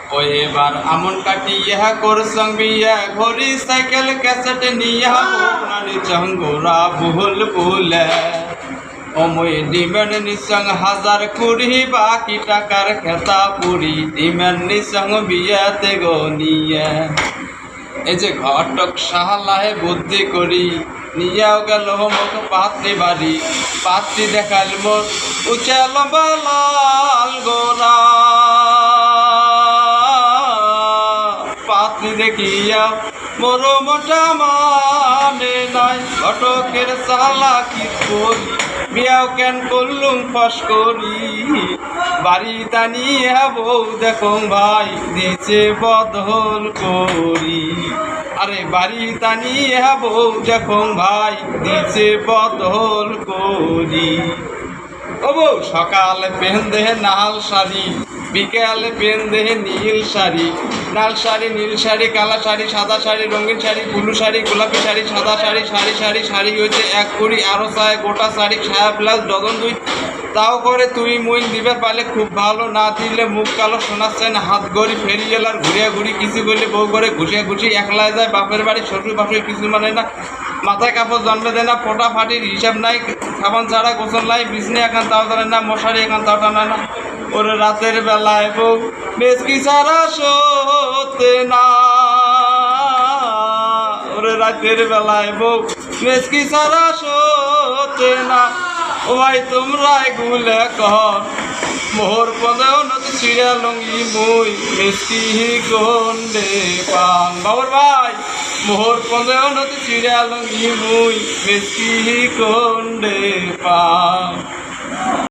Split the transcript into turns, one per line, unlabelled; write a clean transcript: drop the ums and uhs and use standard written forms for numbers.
ও এবার আমন কাটি ইহা করসং বিয়া ঘড়ি সাইকেল ক্যাসেট নিয়া নানি চঙ্গোরা ভুল ভুলে অময় ডিমেন নিসং হাজার কুড়ি বাকি টাকার খেতা পুরি ডিমেন নিসং বিয়াতে গনিয়া এই যে ঘটক সাহালাহে বুদ্ধি করি নিয়াও গেল মুখ পাত্রী বাড়ি পাত্রী দেখাল মোর উঁচা লম্বা লাল গোরা পাত্রী দেখিয়া মোর মোটা মানে নাই ঘটকের চালাকি করি বিয়াও কেন করলুম ফস করি বাড়ি টানিয়া বউ দেখো ভাই দিছে বদল করি আরে বাড়ি টানিয়া বউ দেখো ভাই দিছে বদল করি ও বউ সকালে পেন্দে নাল শাড়ি বিকেলে পেন্দে নীল শাড়ি লাল শাড়ি নীল শাড়ি কালা শাড়ি সাদা শাড়ি রঙিন শাড়ি ব্লু শাড়ি গোলাপি শাড়ি সাদা শাড়ি শাড়ি শাড়ি শাড়ি হয়েছে এক কুড়ি আরো চায় গোটা শাড়ি ছায়া প্লাস ডজন দুই তাও করে তুই মুই দিবে পারলে খুব ভালো না দিলে মুখ কালো শোনাচ্ছেন হাত গড়ি ফেরি গেলার ঘুরিয়া ঘুরি কিছু করলে বউ করে ঘুষিয়া ঘুষি একলায় যায় বাপের বাড়ি শ্বশুর বাসুর কিছু মানে না মাথায় কাপড় জন্মে দেয় না ফোটা ফাটির হিসাব নাই সাবান ছাড়া গোসল নাই বিছনে এখান তাও জানে না মশারি এখান তাও টানা না ওরে রাতের বেলায় বউ বেশকি ছাড়া সতে না ওরে রাতের বেলায় বউ বেশকি ছাড়া সতে না ও ভাই তোমরা এগুলো কর মোহর পদেও নদী ছিঁড়া লঙ্গি মুই মেসকি গন্ডে পান বাবর ভাই মোহর পদেও নদী ছিঁড়া লঙ্গি মুই মেসকি গন্ডে পান।